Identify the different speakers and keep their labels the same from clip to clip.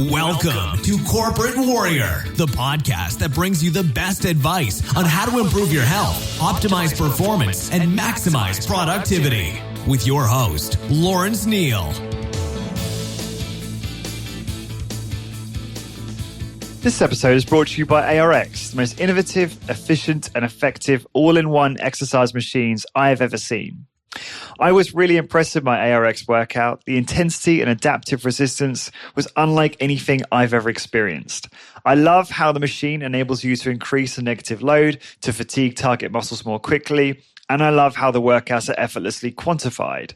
Speaker 1: Welcome to Corporate Warrior, the podcast that brings you the best advice on how to improve your health, optimize performance, and maximize productivity. With your host, Lawrence Neal.
Speaker 2: This episode is brought to you by ARX, the most innovative, efficient, and effective all-in-one exercise machines I have ever seen. I was really impressed with my ARX workout. The intensity and adaptive resistance was unlike anything I've ever experienced. I love how the machine enables you to increase the negative load to fatigue target muscles more quickly, and I love how the workouts are effortlessly quantified.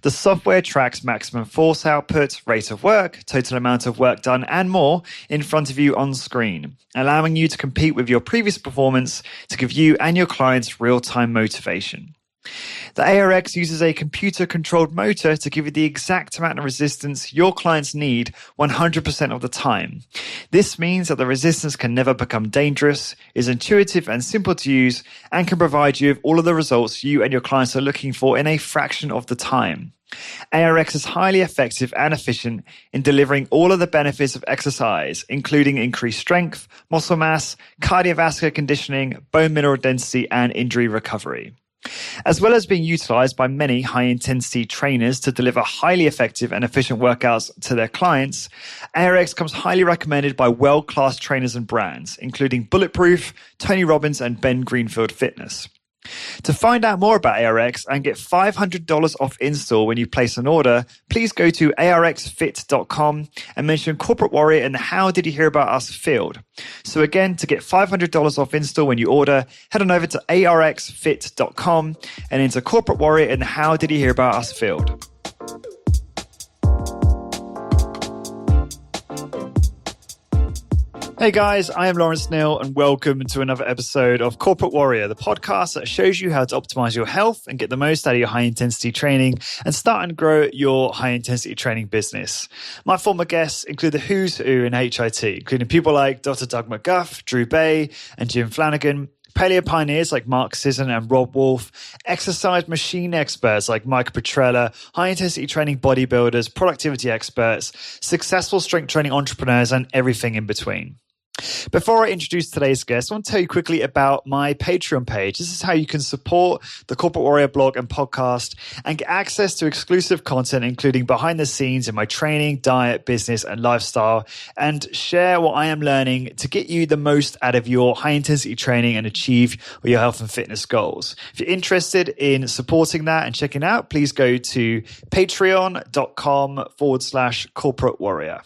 Speaker 2: The software tracks maximum force output, rate of work, total amount of work done, and more in front of you on screen, allowing you to compete with your previous performance to give you and your clients real-time motivation. The ARX uses a computer-controlled motor to give you the exact amount of resistance your clients need 100% of the time. This means that the resistance can never become dangerous, is intuitive and simple to use, and can provide you with all of the results you and your clients are looking for in a fraction of the time. ARX is highly effective and efficient in delivering all of the benefits of exercise, including increased strength, muscle mass, cardiovascular conditioning, bone mineral density, and injury recovery. As well as being utilized by many high-intensity trainers to deliver highly effective and efficient workouts to their clients, ARX comes highly recommended by world-class trainers and brands, including Bulletproof, Tony Robbins, and Ben Greenfield Fitness. To find out more about ARX and get $500 off install when you place an order, please go to arxfit.com and mention Corporate Warrior in the How Did You Hear About Us field. So again, to get $500 off install when you order, head on over to arxfit.com and enter Corporate Warrior in the How Did You Hear About Us field. Hey guys, I am Lawrence Neal and welcome to another episode of Corporate Warrior, the podcast that shows you how to optimize your health and get the most out of your high-intensity training and start and grow your high-intensity training business. My former guests include the who's who in HIT, including people like Dr. Doug McGuff, Drew Bay, and Jim Flanagan, paleo pioneers like Mark Sisson and Rob Wolf, exercise machine experts like Mike Petrella, high-intensity training bodybuilders, productivity experts, successful strength training entrepreneurs, and everything in between. Before I introduce today's guest, I want to tell you quickly about my Patreon page. This is how you can support the Corporate Warrior blog and podcast and get access to exclusive content, including behind the scenes in my training, diet, business, and lifestyle, and share what I am learning to get you the most out of your high-intensity training and achieve your health and fitness goals. If you're interested in supporting that and checking out, please go to patreon.com/corporate warrior.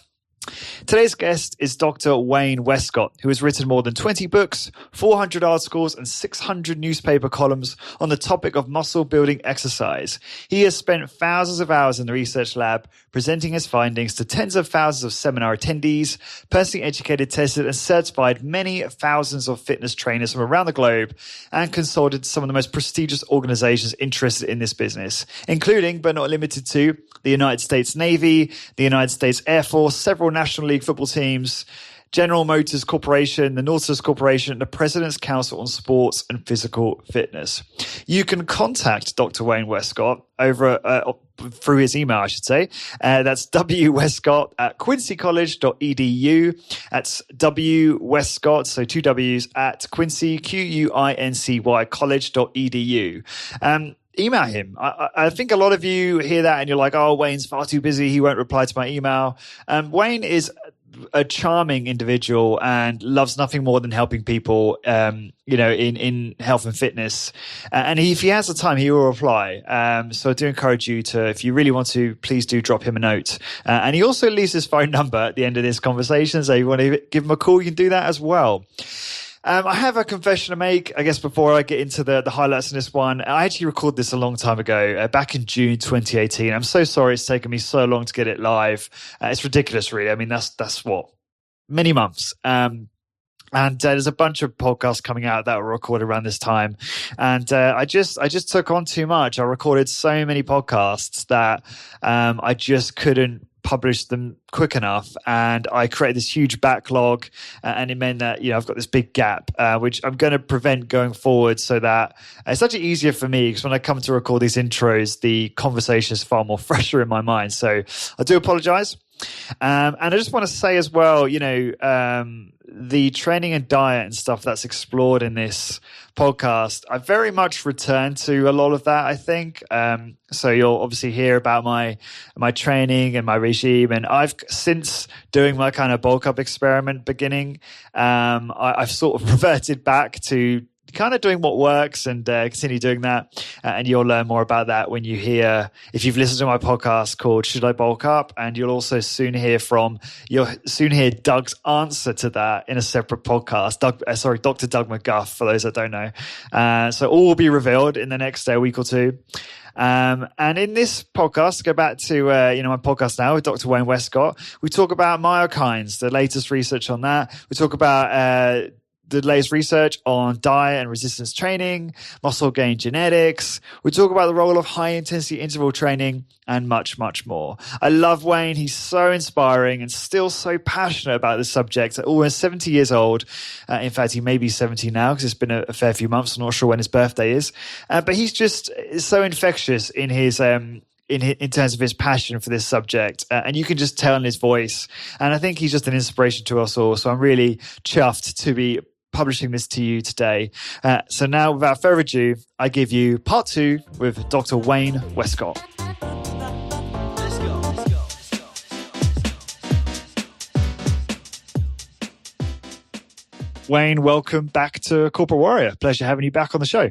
Speaker 2: Today's guest is Dr. Wayne Westcott, who has written more than 20 books, 400 articles, and 600 newspaper columns on the topic of muscle building exercise. He has spent thousands of hours in the research lab presenting his findings to tens of thousands of seminar attendees, personally educated, tested, and certified many thousands of fitness trainers from around the globe, and consulted some of the most prestigious organizations interested in this business, including, but not limited to, the United States Navy, the United States Air Force, several National League football teams, General Motors Corporation, the Nautilus Corporation, the President's Council on Sports and Physical Fitness. You can contact Dr. Wayne Westcott over through his email, I should say. That's wwestcott@quincycollege.edu. That's wwestcott, so two W's, at Quincy, Quincy, college.edu. Email him. I think a lot of you hear that and you're like, oh, Wayne's far too busy. He won't reply to my email. Wayne is a charming individual and loves nothing more than helping people, in health and fitness. And if he has the time, he will reply. So I do encourage you to, if you really want to, please do drop him a note. And he also leaves his phone number at the end of this conversation. So if you want to give him a call, you can do that as well. I have a confession to make, I guess, before I get into the highlights in this one. I actually recorded this a long time ago, back in June 2018. I'm so sorry it's taken me so long to get it live. It's ridiculous, really. I mean, that's what, many months. And there's a bunch of podcasts coming out that were recorded around this time. And I just took on too much. I recorded so many podcasts that I just couldn't publish them quick enough, and I created this huge backlog, and it meant that I've got this big gap, which I'm going to prevent going forward, so that it's actually easier for me, because when I come to record these intros, the conversation is far more fresher in my mind. So I do apologize. And I just want to say as well, the training and diet and stuff that's explored in this podcast, I very much return to a lot of that, I think. So you'll obviously hear about my training and my regime. And I've, since doing my kind of bulk up experiment beginning, I've sort of reverted back to kind of doing what works and continue doing that. And you'll learn more about that when you hear, if you've listened to my podcast called Should I Bulk Up? And you'll also soon hear Doug's answer to that in a separate podcast. Dr. Doug McGuff, for those that don't know. So all will be revealed in the next week or two. And in this podcast, go back to my podcast now with Dr. Wayne Westcott, we talk about myokines, the latest research on that. We talk about the latest research on diet and resistance training, muscle gain genetics. We talk about the role of high-intensity interval training and much, much more. I love Wayne. He's so inspiring and still so passionate about this subject at almost 70 years old. In fact, he may be 70 now because it's been a fair few months. I'm not sure when his birthday is. But he's just so infectious in his in terms of his passion for this subject. And you can just tell in his voice. And I think he's just an inspiration to us all. So I'm really chuffed to be publishing this to you today. So now, without further ado, I give you part 2 with Dr. Wayne Westcott.
Speaker 1: Let's go.
Speaker 2: Wayne, welcome back to Corporate Warrior. Pleasure having you back on the show.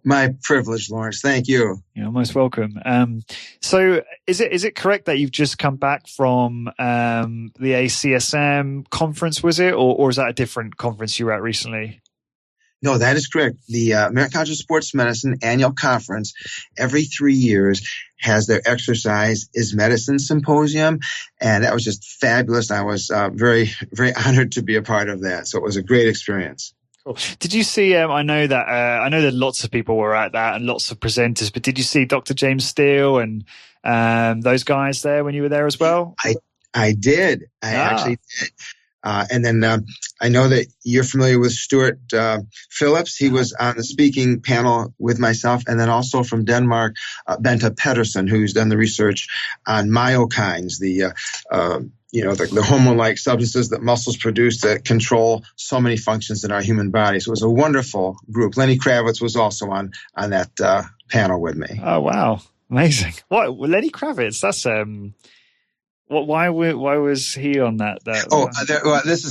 Speaker 3: My privilege, Lawrence. Thank you.
Speaker 2: You're most welcome. So is it correct that you've just come back from the ACSM conference, was it? Or is that a different conference you were at recently?
Speaker 3: No, that is correct. The American College of Sports Medicine annual conference every 3 years has their Exercise is Medicine Symposium. And that was just fabulous. I was very, very honored to be a part of that. So it was a great experience.
Speaker 2: Cool. Did you see, I know that lots of people were at that and lots of presenters, but did you see Dr. James Steele and those guys there when you were there as well?
Speaker 3: I did. I actually did. And then I know that you're familiar with Stuart Phillips. He was on the speaking panel with myself. And then also from Denmark, Bente Pedersen, who's done the research on myokines, the hormone-like substances that muscles produce that control so many functions in our human body. So it was a wonderful group. Lenny Kravitz was also on that panel with me.
Speaker 2: Oh, wow. Amazing. What? Lenny Kravitz, that's... Why was he on that?
Speaker 3: This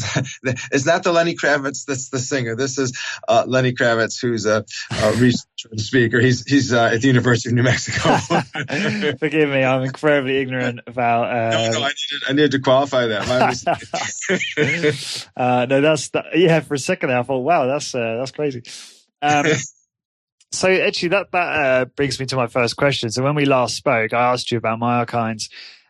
Speaker 3: is not the Lenny Kravitz that's the singer. This is Lenny Kravitz, who's a researcher and speaker. He's at the University of New Mexico.
Speaker 2: Forgive me, I'm incredibly ignorant about.
Speaker 3: No, I needed to qualify that.
Speaker 2: For a second there, I thought, wow, that's crazy. So actually, that brings me to my first question. So when we last spoke, I asked you about myokines.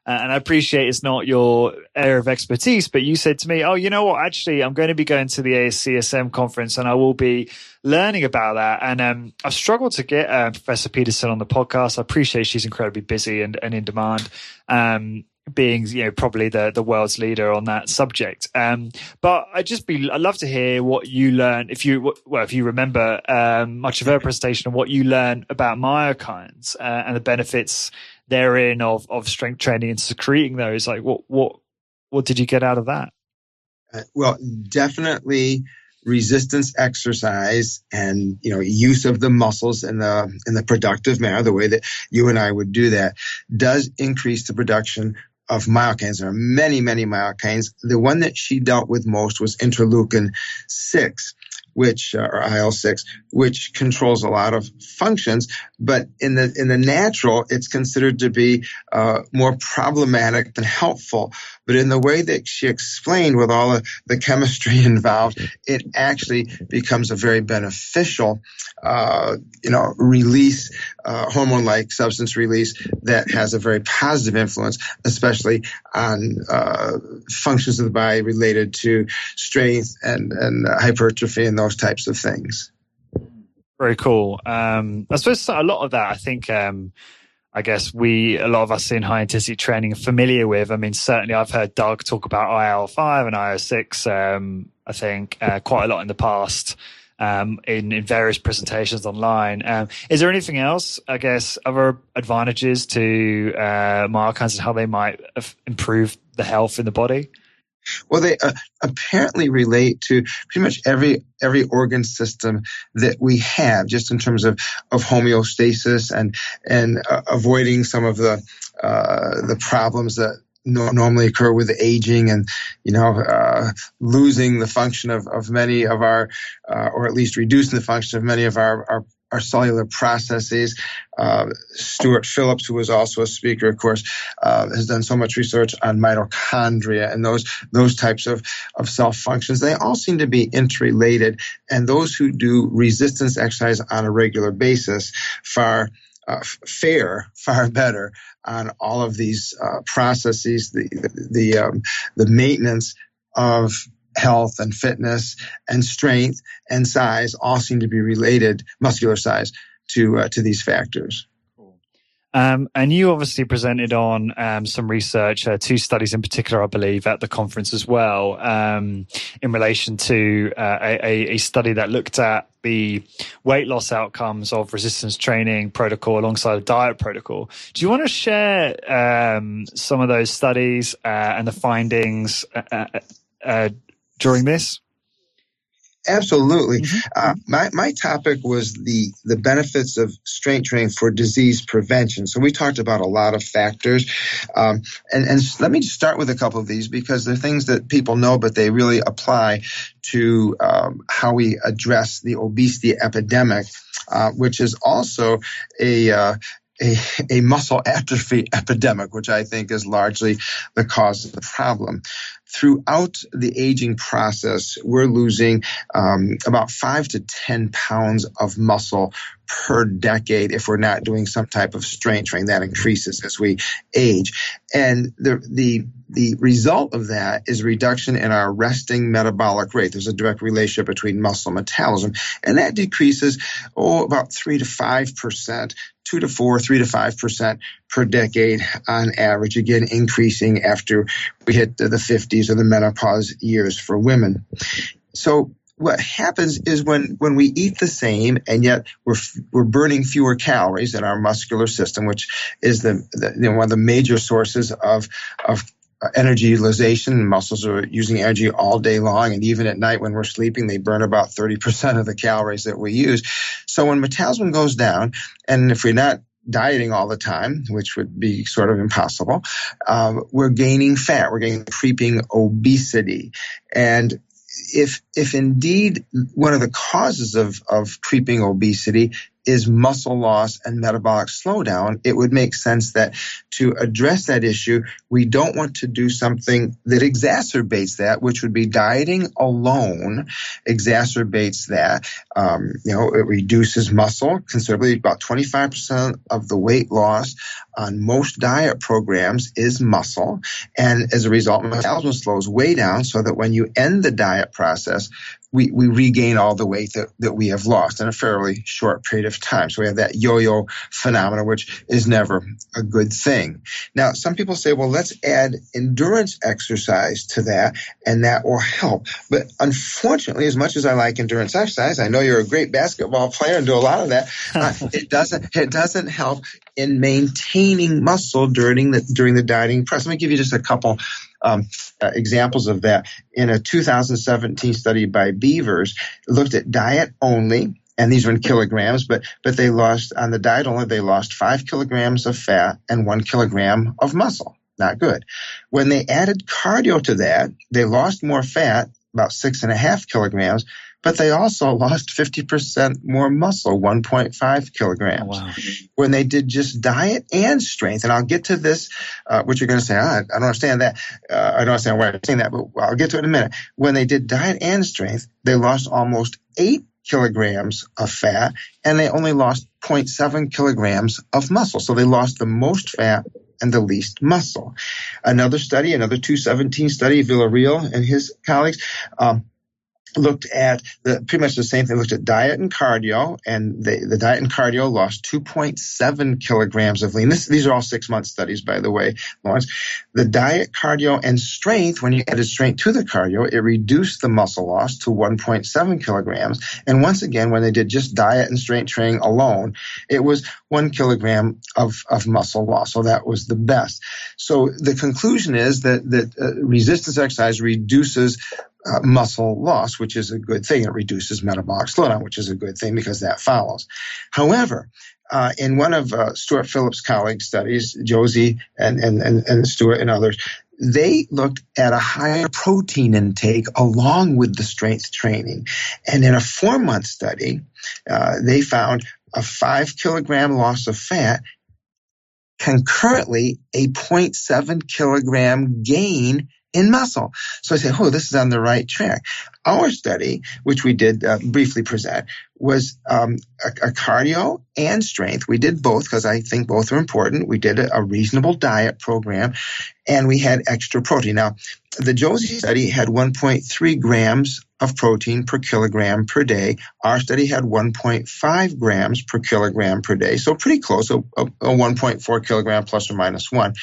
Speaker 2: And I appreciate it's not your area of expertise, but you said to me, oh, you know what, actually, I'm going to be going to the ACSM conference and I will be learning about that. And I've struggled to get Professor Peterson on the podcast. I appreciate she's incredibly busy and in demand, being probably the world's leader on that subject. But I'd love to hear what you learned, if you remember much of her presentation and what you learned about myokines and the benefits therein of strength training and secreting those. Like what did you get out of that?
Speaker 3: Well, definitely resistance exercise and use of the muscles in the productive manner, the way that you and I would do that, does increase the production of myokines. There are many, many myokines. The one that she dealt with most was interleukin 6. Or IL-6, which controls a lot of functions, but in the natural, it's considered to be more problematic than helpful. But in the way that she explained, with all of the chemistry involved, it actually becomes a very beneficial, release, hormone-like substance release that has a very positive influence, especially on functions of the body related to strength and hypertrophy and those types of things.
Speaker 2: Very cool. I suppose a lot of that, I think, I guess a lot of us in high intensity training are familiar with. I mean, certainly I've heard Doug talk about IL-5 and IL-6, I think, quite a lot in the past. in various presentations online. Is there anything else, I guess, other advantages to myokines and how they might improve the health in the body?
Speaker 3: Well, they apparently relate to pretty much every organ system that we have, just in terms of homeostasis and avoiding some of the problems that normally occur with aging, and losing the function of many of our, or at least reducing the function of many of our cellular processes. Stuart Phillips, who was also a speaker, of course, has done so much research on mitochondria and those types of cell functions. They all seem to be interrelated, and those who do resistance exercise on a regular basis fare far better on all of these processes. The maintenance of health and fitness and strength and size all seem to be related, muscular size, to these factors.
Speaker 2: And you obviously presented on some research, 2 studies in particular, I believe, at the conference as well, in relation to a study that looked at the weight loss outcomes of resistance training protocol alongside a diet protocol. Do you want to share some of those studies and the findings during this?
Speaker 3: Absolutely. My topic was the benefits of strength training for disease prevention. So we talked about a lot of factors. And let me just start with a couple of these, because they're things that people know, but they really apply to how we address the obesity epidemic, which is also a muscle atrophy epidemic, which I think is largely the cause of the problem. Throughout the aging process, we're losing about 5 to 10 pounds of muscle per decade if we're not doing some type of strength training. That increases as we age. And the result of that is reduction in our resting metabolic rate. There's a direct relationship between muscle metabolism, and that decreases about 3 to 5%. 2 to 4, 3 to 5% per decade on average, again, increasing after we hit the 50s or the menopause years for women. So what happens is when we eat the same and yet we're burning fewer calories in our muscular system, which is one of the major sources of energy utilization. Muscles are using energy all day long, and even at night when we're sleeping, they burn about 30% of the calories that we use. So when metabolism goes down, and if we're not dieting all the time, which would be sort of impossible, we're gaining fat. We're gaining creeping obesity. And if indeed one of the causes of creeping obesity is muscle loss and metabolic slowdown, it would make sense that to address that issue, we don't want to do something that exacerbates that, which would be dieting alone exacerbates that. It reduces muscle considerably. About 25% of the weight loss on most diet programs is muscle. And as a result, metabolism slows way down so that when you end the diet process, we regain all the weight that we have lost in a fairly short period of time. So we have that yo-yo phenomenon, which is never a good thing. Now, some people say, well, let's add endurance exercise to that, and that will help. But unfortunately, as much as I like endurance exercise, I know you're a great basketball player and do a lot of that, it doesn't help in maintaining muscle during the dieting process. Let me give you just a couple examples of that. In a 2017 study by Beavers, looked at diet only, and these were in kilograms, but they lost, on the diet only, they lost 5 kilograms of fat and 1 kilogram of muscle. Not good. When they added cardio to that, they lost more fat, about 6.5 kilograms, but they also lost 50% more muscle, 1.5 kilograms. Oh, wow. When they did just diet and strength, and I'll get to this, which you're going to say, I don't understand that. I don't understand why I'm saying that, but I'll get to it in a minute. When they did diet and strength, they lost almost 8 kilograms of fat, and they only lost 0.7 kilograms of muscle. So they lost the most fat and the least muscle. Another study, another 2017 study, Villarreal and his colleagues, looked at pretty much the same thing. Looked at diet and cardio, and the diet and cardio lost 2.7 kilograms of lean. These are all 6-month studies, by the way, Lawrence. The diet, cardio, and strength, when you added strength to the cardio, it reduced the muscle loss to 1.7 kilograms. And once again, when they did just diet and strength training alone, it was 1 kilogram of muscle loss. So that was the best. So the conclusion is that resistance exercise reduces muscle loss, which is a good thing. It reduces metabolic slowdown, which is a good thing because that follows. However, in one of Stuart Phillips' colleagues' studies, Josie and Stuart and others, they looked at a higher protein intake along with the strength training. And in a 4-month study, they found a 5 kilogram loss of fat, concurrently a 0.7 kilogram gain in muscle. So I say, this is on the right track. Our study, which we did briefly present, was a cardio and strength. We did both because I think both are important. We did a reasonable diet program, and we had extra protein. Now, the Josie study had 1.3 grams of protein per kilogram per day. Our study had 1.5 grams per kilogram per day, so pretty close, a 1.4 kilogram plus or minus 1.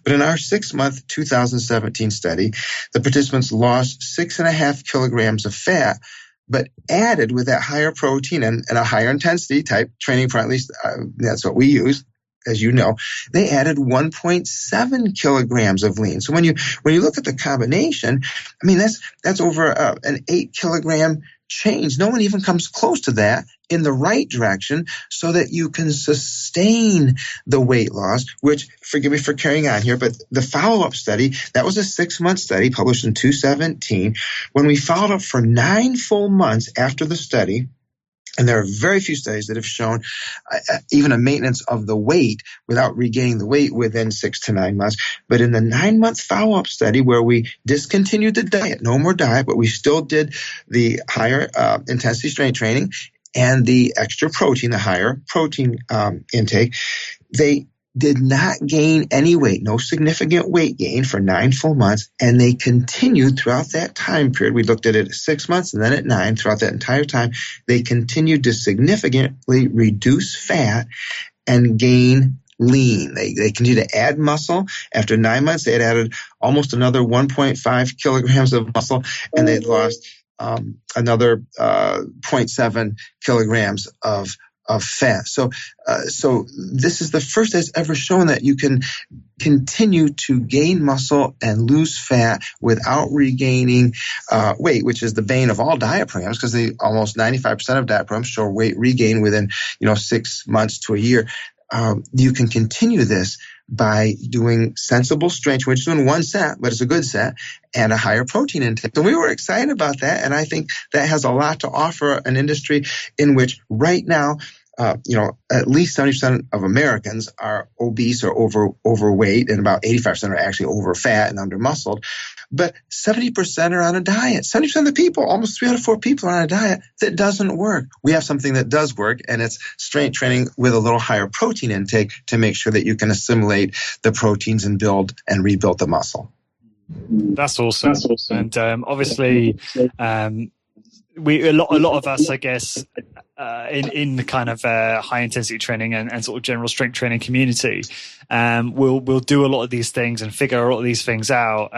Speaker 3: But in our 6-month 2017 study, the participants lost 6.5 kilograms of fat, but added with that higher protein and a higher intensity type training, for at least that's what we use, as you know, they added 1.7 kilograms of lean. So when you look at the combination, I mean, that's over an 8 kilogram change. No one even comes close to that in the right direction so that you can sustain the weight loss, which, forgive me for carrying on here, but the follow-up study, that was a 6-month study published in 2017. When we followed up for 9 full months after the study, and there are very few studies that have shown even a maintenance of the weight without regaining the weight within 6 to 9 months. But in the 9-month follow-up study where we discontinued the diet, no more diet, but we still did the higher intensity strength training and the extra protein, the higher protein intake, they did not gain any weight, no significant weight gain for 9 full months, and they continued throughout that time period. We looked at it at 6 months and then at 9. Throughout that entire time, they continued to significantly reduce fat and gain lean. They continue to add muscle. After 9 months, they had added almost another 1.5 kilograms of muscle, and they'd lost another 0.7 kilograms of fat. So this is the first that's ever shown that you can continue to gain muscle and lose fat without regaining weight, which is the bane of all diet programs, because almost 95% of diet programs show weight regain within 6 months to a year. You can continue this by doing sensible strength, which is doing 1 set, but it's a good set, and a higher protein intake. So we were excited about that, and I think that has a lot to offer an industry in which right now, at least 70% of Americans are obese or overweight, and about 85% are actually over fat and under muscled. But 70% are on a diet. 70% of the people, almost 3 out of 4 people, are on a diet that doesn't work. We have something that does work, and it's strength training with a little higher protein intake to make sure that you can assimilate the proteins and build and rebuild the muscle.
Speaker 2: That's awesome. And obviously, a lot of us, I guess, in the kind of high intensity training and sort of general strength training community, we'll do a lot of these things and figure a lot of these things out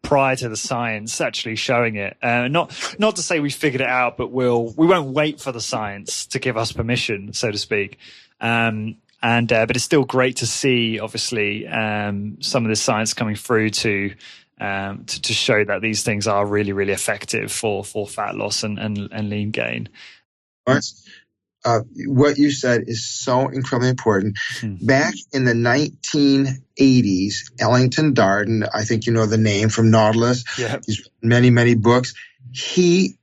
Speaker 2: prior to the science actually showing it. Not to say we figured it out, but we won't wait for the science to give us permission, so to speak. But it's still great to see, obviously, some of the science coming through to show that these things are really, really effective for fat loss and lean gain.
Speaker 3: What you said is so incredibly important. Back in the 1980s, Ellington Darden, I think you know the name from Nautilus, he's written many, many books. He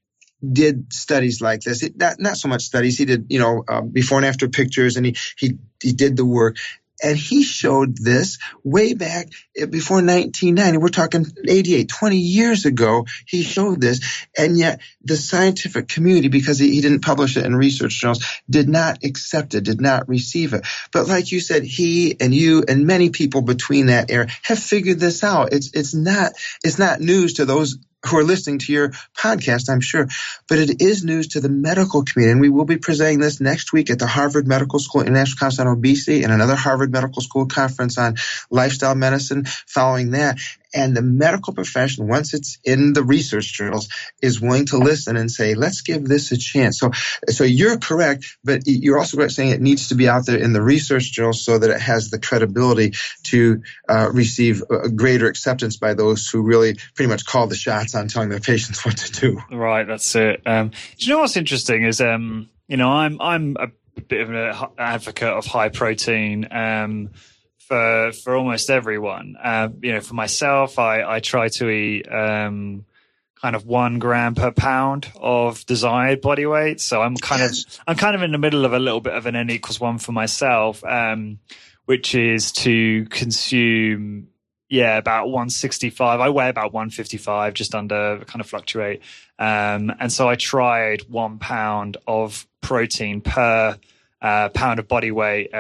Speaker 3: did studies like this. Not so much studies. He did, before and after pictures, and he did the work. And he showed this way back before 1990. We're talking 88, 20 years ago. He showed this. And yet the scientific community, because he didn't publish it in research journals, did not accept it, did not receive it. But like you said, he and you and many people between that era have figured this out. It's not news to those who are listening to your podcast, I'm sure, but it is news to the medical community. And we will be presenting this next week at the Harvard Medical School International Conference on Obesity and another Harvard Medical School conference on lifestyle medicine following that. And the medical profession, once it's in the research journals, is willing to listen and say, let's give this a chance. So you're correct, but you're also correct saying it needs to be out there in the research journals so that it has the credibility to receive a greater acceptance by those who really pretty much call the shots on telling their patients what to do.
Speaker 2: Right, that's it. Do you know what's interesting is, I'm a bit of an advocate of high protein. For almost everyone, for myself, I try to eat kind of 1 gram per pound of desired body weight. So I'm kind of in the middle of a little bit of an N=1 for myself, which is to consume about 165. I weigh about 155, just under, kind of fluctuate. And so I tried 1 pound of protein per pound of body weight,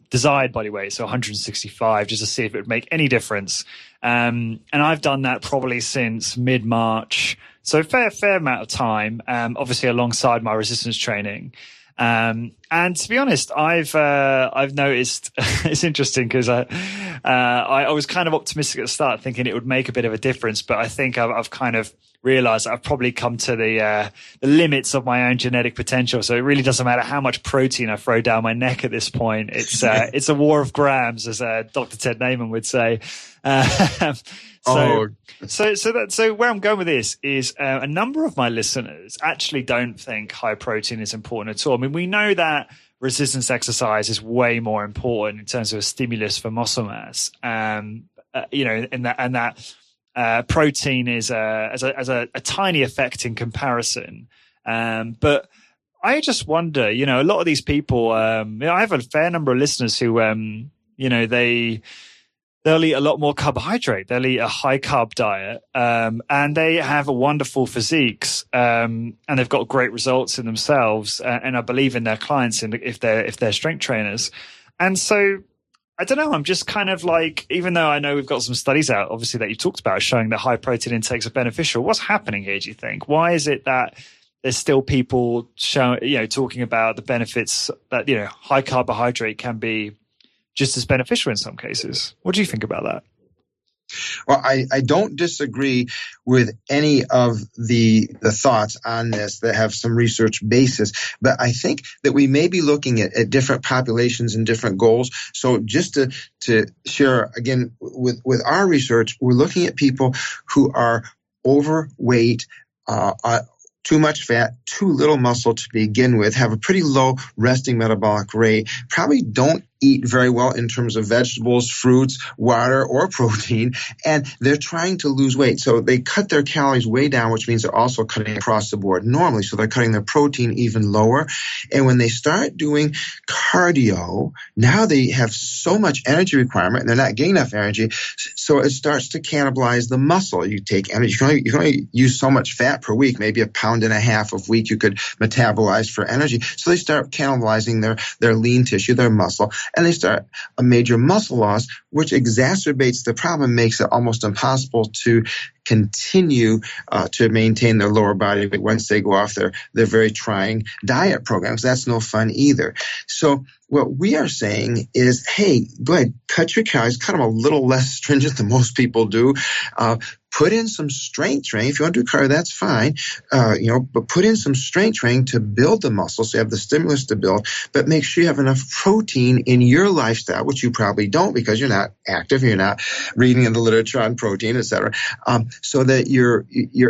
Speaker 2: desired body weight, so 165, just to see if it would make any difference. And I've done that probably since mid-March, so fair amount of time, obviously alongside my resistance training. And to be honest, I've noticed it's interesting because I was kind of optimistic at the start, thinking it would make a bit of a difference, but I think I've kind of realized I've probably come to the limits of my own genetic potential. So it really doesn't matter how much protein I throw down my neck at this point. It's a war of grams, as Dr. Ted Naiman would say. So where I'm going with this is a number of my listeners actually don't think high protein is important at all. I mean, we know that resistance exercise is way more important in terms of a stimulus for muscle mass. Protein is as a tiny effect in comparison. But I just wonder, a lot of these people, I have a fair number of listeners who, they'll eat a lot more carbohydrate. They'll eat a high carb diet, and they have a wonderful physiques, and they've got great results in themselves. And I believe in their clients, if they're strength trainers. And so, I don't know. I'm just kind of like, even though I know we've got some studies out, obviously, that you talked about showing that high protein intakes are beneficial. What's happening here, do you think? Why is it that there's still people talking about the benefits that, high carbohydrate can be just as beneficial in some cases? What do you think about that?
Speaker 3: Well, I don't disagree with any of the thoughts on this that have some research basis, but I think that we may be looking at different populations and different goals. So just to share again with our research, we're looking at people who are overweight, too much fat, too little muscle to begin with, have a pretty low resting metabolic rate, probably don't eat very well in terms of vegetables, fruits, water, or protein, and they're trying to lose weight. So they cut their calories way down, which means they're also cutting across the board normally. So they're cutting their protein even lower. And when they start doing cardio, now they have so much energy requirement and they're not getting enough energy. So it starts to cannibalize the muscle. You take energy, you can only use so much fat per week, maybe 1.5 pounds of wheat you could metabolize for energy. So they start cannibalizing their lean tissue, their muscle, and they start a major muscle loss, which exacerbates the problem, makes it almost impossible to continue to maintain their lower body weight once they go off their very trying diet programs. That's no fun either. So what we are saying is, hey, go ahead, cut your calories, cut them a little less stringent than most people do. Put in some strength training. If you want to do cardio, that's fine. But put in some strength training to build the muscle, so you have the stimulus to build. But make sure you have enough protein in your lifestyle, which you probably don't because you're not active, you're not reading in the literature on protein, et cetera, so that you're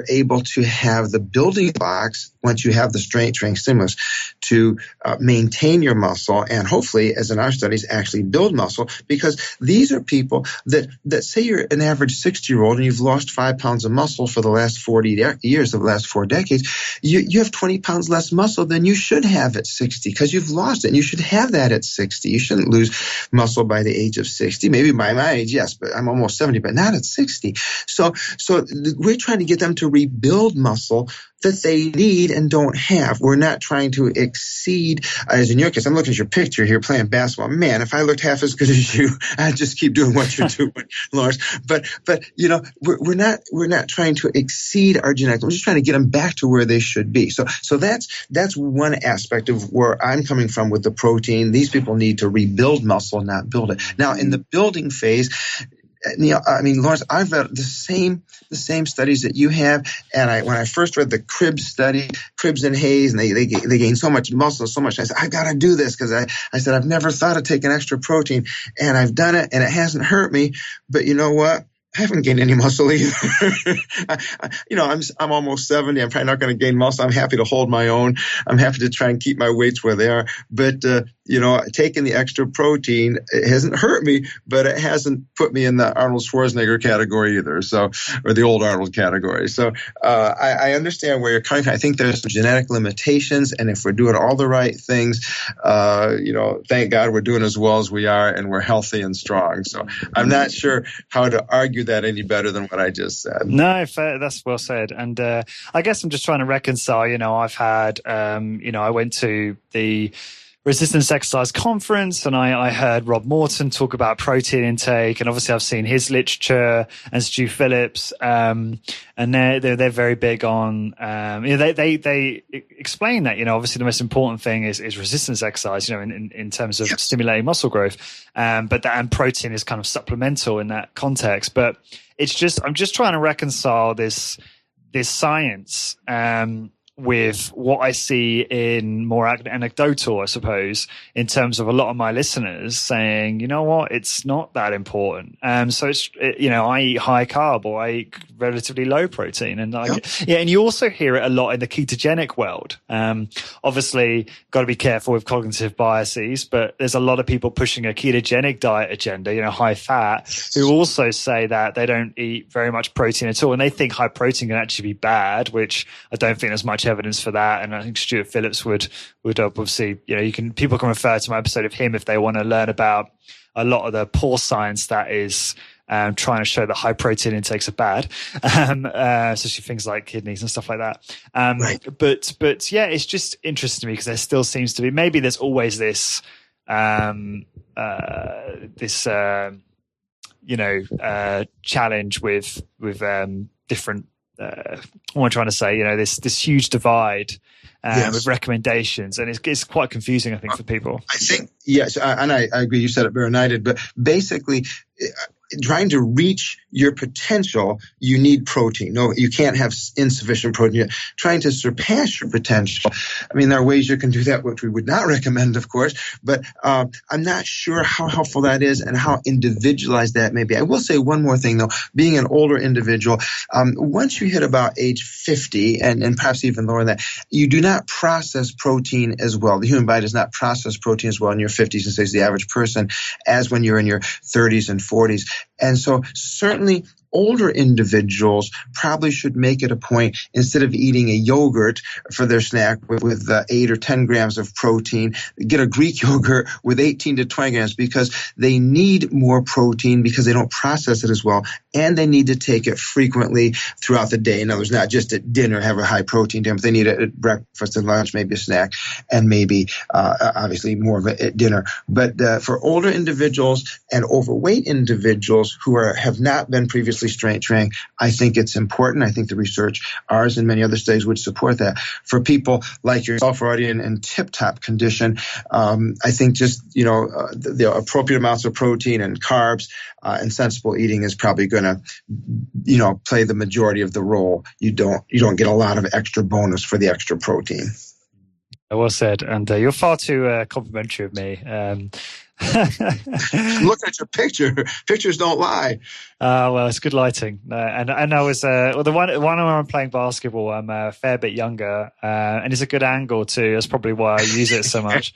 Speaker 3: able to have the building blocks once you have the strength training stimulus to maintain your muscle and hopefully, as in our studies, actually build muscle. Because these are people that say you're an average 60-year-old and you've lost 5 pounds of muscle for the last 40 years of the last 4 decades, you have 20 pounds less muscle than you should have at 60 because you've lost it. And you should have that at 60. You shouldn't lose muscle by the age of 60. Maybe by my age, yes, but I'm almost 70, but not at 60. So we're trying to get them to rebuild muscle that they need and don't have. We're not trying to exceed, as in your case, I'm looking at your picture here playing basketball. Man, if I looked half as good as you, I'd just keep doing what you're doing, Lawrence. But we're not trying to exceed our genetics. We're just trying to get them back to where they should be. So that's one aspect of where I'm coming from with the protein. These people need to rebuild muscle, not build it. Now, in the building phase, Lawrence, I've read the same studies that you have, and when I first read the Cribbs and Hayes, and they gain so much muscle, so much, I said, I got to do this, because I said, I've never thought of taking extra protein, and I've done it, and it hasn't hurt me. But you know what? I haven't gained any muscle either. I'm almost 70. I'm probably not going to gain muscle. I'm happy to hold my own. I'm happy to try and keep my weights where they are. But, taking the extra protein, it hasn't hurt me, but it hasn't put me in the Arnold Schwarzenegger category either. Or the old Arnold category. So, I understand where you're coming from. I think there's some genetic limitations. And if we're doing all the right things, thank God we're doing as well as we are, and we're healthy and strong. So I'm not sure how to argue that any better than what I just said.
Speaker 2: No, fair, that's well said. And I guess I'm just trying to reconcile. I've had, I went to the resistance exercise conference, and I heard Rob Morton talk about protein intake, and obviously I've seen his literature, and Stu Phillips, and they're very big on, they explain that, obviously the most important thing is resistance exercise, in terms of stimulating muscle growth, and protein is kind of supplemental in that context. But I'm just trying to reconcile this science, with what I see in more anecdotal, I suppose, in terms of a lot of my listeners saying, you know what, it's not that important. So it's, I eat high carb, or I eat relatively low protein. And and you also hear it a lot in the ketogenic world. Obviously got to be careful with cognitive biases, but there's a lot of people pushing a ketogenic diet agenda, high fat, who also say that they don't eat very much protein at all. And they think high protein can actually be bad, which I don't think there's much evidence for that. And I think Stuart Phillips would obviously, people can refer to my episode of him if they want to learn about a lot of the poor science that is trying to show that high protein intakes are bad, especially things like kidneys and stuff like that. Right. But yeah, it's just interesting to me, because there still seems to be, maybe there's always this challenge with different. What I'm trying to say, this huge divide with recommendations, and it's quite confusing, I think, for people.
Speaker 3: I think, yes, and I agree. You said it very united, but basically, trying to reach your potential, you need protein. No, you can't have insufficient protein. Trying to surpass your potential, there are ways you can do that, which we would not recommend, of course, but I'm not sure how helpful that is and how individualized that may be. I will say one more thing, though. Being an older individual, once you hit about age 50, and perhaps even lower than that, you do not process protein as well. The human body does not process protein as well in your 50s and 60s, the average person, as when you're in your 30s and 40s. And so certainly older individuals probably should make it a point, instead of eating a yogurt for their snack with 8 or 10 grams of protein, get a Greek yogurt with 18 to 20 grams, because they need more protein, because they don't process it as well, and they need to take it frequently throughout the day. In other words, not just at dinner have a high protein dinner, but they need it at breakfast and lunch, maybe a snack, and maybe obviously more of it at dinner. But for older individuals and overweight individuals who have not been previously strength training, I think it's important. I think the research, ours and many other studies, would support that. For people like yourself, already in tip-top condition, I think just the appropriate amounts of protein and carbs and sensible eating is probably going to play the majority of the role. You don't get a lot of extra bonus for the extra protein.
Speaker 2: Well said, and you're far too complimentary of me.
Speaker 3: Look at your picture. Pictures don't lie.
Speaker 2: Well, it's good lighting. And I was the one when I'm playing basketball, I'm a fair bit younger, and it's a good angle too. That's probably why I use it so much.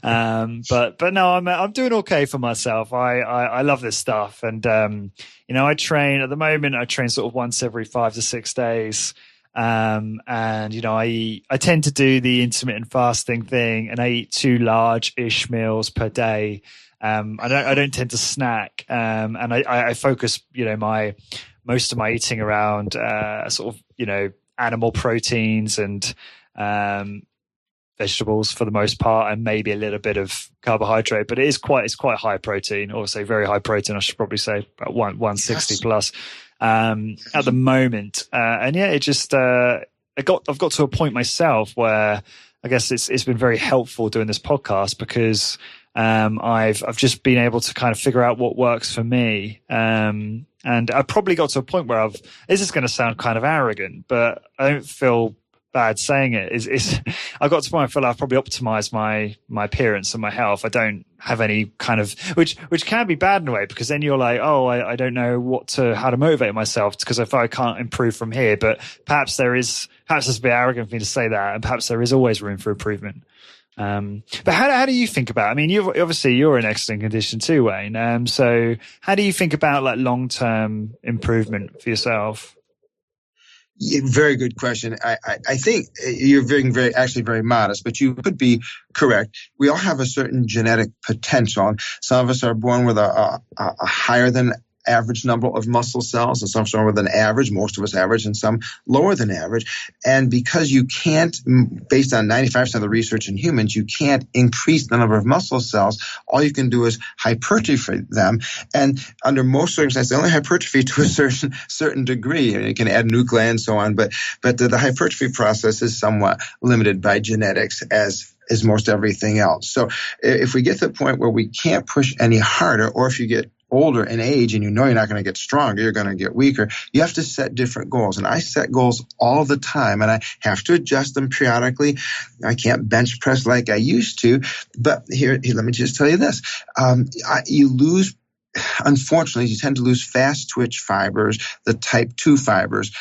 Speaker 2: But no, I'm doing okay for myself. I love this stuff, and I train at the moment. I train sort of once every 5 to 6 days. And I tend to do the intermittent fasting thing, and I eat 2 large-ish meals per day. I don't tend to snack, and I focus, most of my eating around sort of, animal proteins and vegetables for the most part, and maybe a little bit of carbohydrate, but it's quite high protein, or say very high protein. I should probably say about 160 plus at the moment. And yeah, it just I've got to a point myself where I guess it's been very helpful doing this podcast, because I've just been able to kind of figure out what works for me. And I probably got to a point where this is going to sound kind of arrogant, but I don't feel bad saying it. I got to the point I feel like I've probably optimized my appearance and my health. I don't have any kind of, which can be bad in a way, because then you're like, oh, I don't know how to motivate myself, because if I can't improve from here. But perhaps it's a bit arrogant for me to say that, and perhaps there is always room for improvement. But how do you think about it? I mean, you're in excellent condition too, Wayne. So how do you think about like long-term improvement for yourself?
Speaker 3: Yeah, very good question. I think you're being very modest, but you could be correct. We all have a certain genetic potential. Some of us are born with a higher than average number of muscle cells, and some lower than average, most of us average, and some lower than average. And because you can't, based on 95% of the research in humans, you can't increase the number of muscle cells, all you can do is hypertrophy them. And under most circumstances, they only hypertrophy to a certain degree. You can add nuclei and so on, but the hypertrophy process is somewhat limited by genetics, as is most everything else. So if we get to the point where we can't push any harder, or if you get older in age and you're not going to get stronger, you're going to get weaker, you have to set different goals. And I set goals all the time, and I have to adjust them periodically. I can't bench press like I used to, but here let me just tell you this. Unfortunately, you tend to lose fast twitch fibers, the type 2 fibers,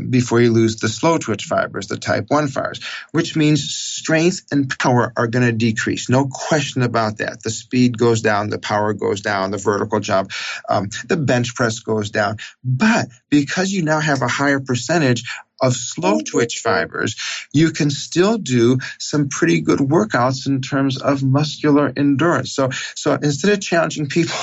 Speaker 3: before you lose the slow twitch fibers, the type 1 fibers, which means strength and power are going to decrease. No question about that. The speed goes down, the power goes down, the vertical jump, the bench press goes down. But because you now have a higher percentage of slow twitch fibers, you can still do some pretty good workouts in terms of muscular endurance. So instead of challenging people,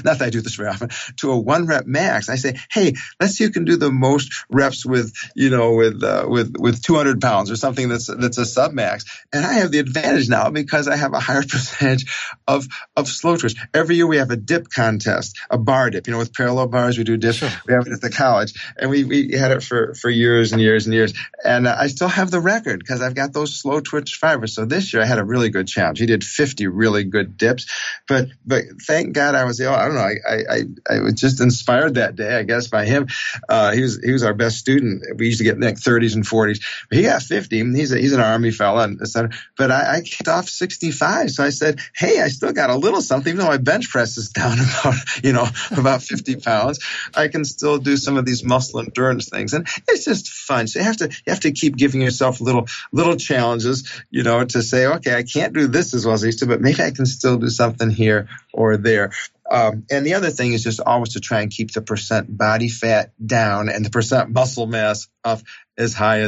Speaker 3: not that I do this very often, to a 1 rep max, I say, hey, let's see who can do the most reps with 200 pounds or something that's a sub max. And I have the advantage now because I have a higher percentage of slow twitch. Every year we have a dip contest, a bar dip. With parallel bars, we do dips. Sure. We have it at the college, and we had it for years and years and years. And I still have the record because I've got those slow twitch fibers. So this year I had a really good challenge. He did 50 really good dips, but thank God I was I don't know. I was just inspired that day, I guess, by him. He was our best student. We used to get like 30s and 40s. But he got 50. He's an Army fella, but I kicked off 65. So I said, hey, I still got a little something, even though my bench press is down about 50 pounds. I can still do some of these muscle endurance things, and it's just fun. So you have to keep giving yourself little challenges, to say, okay, I can't do this as well as I used to, but maybe I can still do something here or there. And the other thing is just always to try and keep the percent body fat down and the percent muscle mass up as high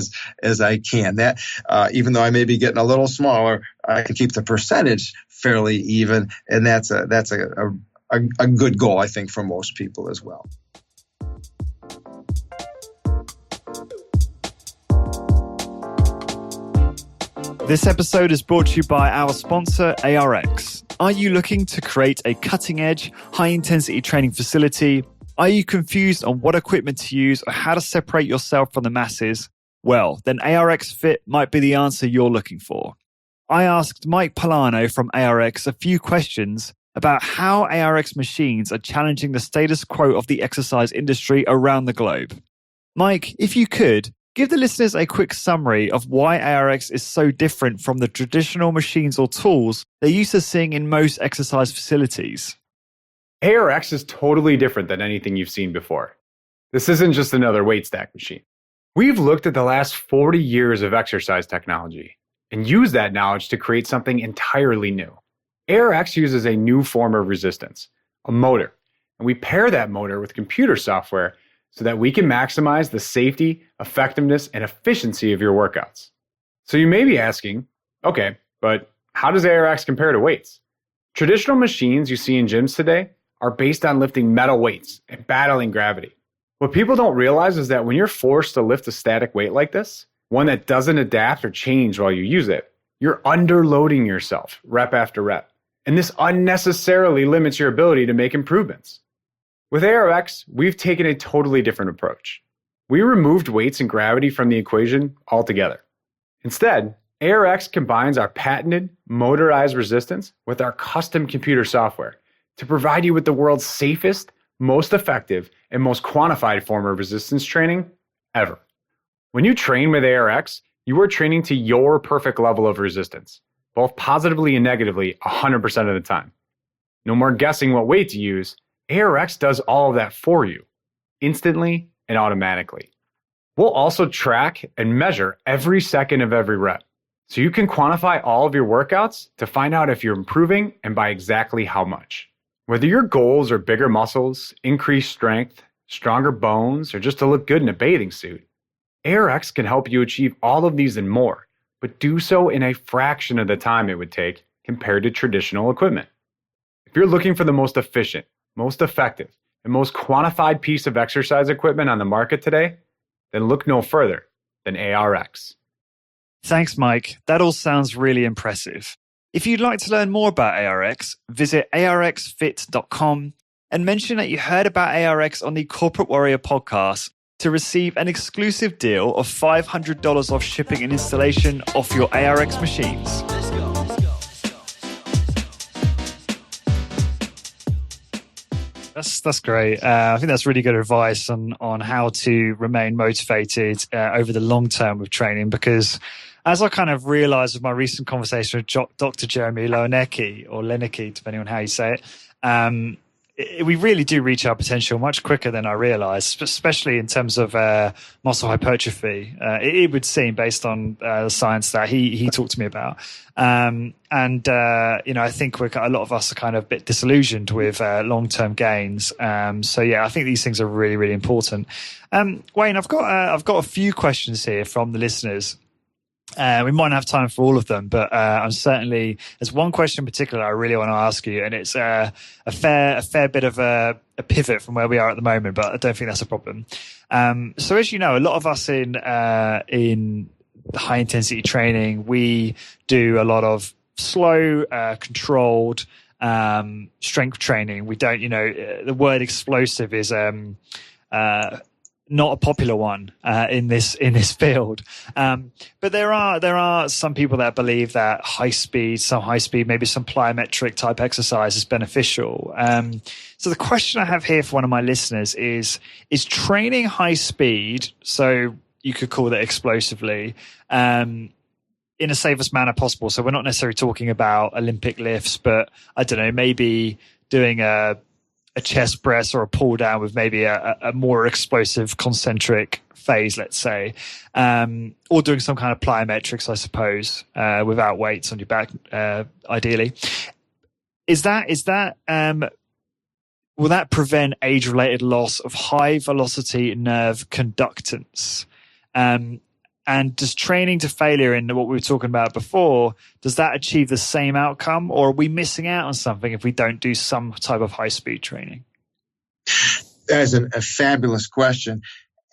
Speaker 3: as I can. That even though I may be getting a little smaller, I can keep the percentage fairly even, and that's a good goal, I think, for most people as well.
Speaker 2: This episode is brought to you by our sponsor, ARX. Are you looking to create a cutting-edge, high-intensity training facility? Are you confused on what equipment to use or how to separate yourself from the masses? Well, then ARX Fit might be the answer you're looking for. I asked Mike Polano from ARX a few questions about how ARX machines are challenging the status quo of the exercise industry around the globe. Mike, if you could, give the listeners a quick summary of why ARX is so different from the traditional machines or tools they're used to seeing in most exercise facilities.
Speaker 4: ARX is totally different than anything you've seen before. This isn't just another weight stack machine. We've looked at the last 40 years of exercise technology and used that knowledge to create something entirely new. ARX uses a new form of resistance, a motor, and we pair that motor with computer software so that we can maximize the safety, effectiveness, and efficiency of your workouts. So you may be asking, okay, but how does ARX compare to weights? Traditional machines you see in gyms today are based on lifting metal weights and battling gravity. What people don't realize is that when you're forced to lift a static weight like this, one that doesn't adapt or change while you use it, you're underloading yourself rep after rep. And this unnecessarily limits your ability to make improvements. With ARX, we've taken a totally different approach. We removed weights and gravity from the equation altogether. Instead, ARX combines our patented motorized resistance with our custom computer software to provide you with the world's safest, most effective, and most quantified form of resistance training ever. When you train with ARX, you are training to your perfect level of resistance, both positively and negatively 100% of the time. No more guessing what weight to use. ARX does all of that for you, instantly and automatically. We'll also track and measure every second of every rep, so you can quantify all of your workouts to find out if you're improving and by exactly how much. Whether your goals are bigger muscles, increased strength, stronger bones, or just to look good in a bathing suit, ARX can help you achieve all of these and more, but do so in a fraction of the time it would take compared to traditional equipment. If you're looking for the most efficient, most effective, and most quantified piece of exercise equipment on the market today, then look no further than ARX.
Speaker 2: Thanks, Mike. That all sounds really impressive. If you'd like to learn more about ARX, visit arxfit.com and mention that you heard about ARX on the Corporate Warrior podcast to receive an exclusive deal of $500 off shipping and installation off your ARX machines. That's great. I think that's really good advice on how to remain motivated over the long term with training, because as I kind of realized with my recent conversation with Dr. Jeremy Lenicky, depending on how you say it, we really do reach our potential much quicker than I realized, especially in terms of muscle hypertrophy. It would seem, based on the science that he talked to me about. I think a lot of us are kind of a bit disillusioned with long-term gains. I think these things are really, really important. Wayne, I've got a few questions here from the listeners. We might not have time for all of them, but there's one question in particular I really want to ask you, and it's a fair bit of a pivot from where we are at the moment, but I don't think that's a problem. So as you know, a lot of us in high intensity training, we do a lot of slow, controlled strength training. We don't, the word explosive is not a popular one in this field, but there are some people that believe that some high speed, maybe some plyometric type exercise is beneficial. So the question I have here for one of my listeners is training high speed, so you could call it explosively, in a safest manner possible? So we're not necessarily talking about Olympic lifts, but I don't know, maybe doing a chest press or a pull down with maybe a more explosive concentric phase, let's say, or doing some kind of plyometrics, I suppose, without weights on your back, ideally. Will that prevent age-related loss of high velocity nerve conductance? And does training to failure in what we were talking about before, does that achieve the same outcome, or are we missing out on something if we don't do some type of high-speed training?
Speaker 3: That is a fabulous question.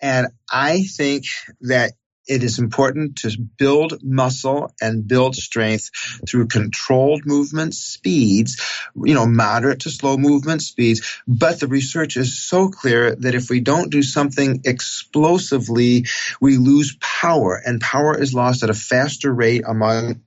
Speaker 3: And I think that it is important to build muscle and build strength through controlled movement speeds, moderate to slow movement speeds. But the research is so clear that if we don't do something explosively, we lose power, and power is lost at a faster rate among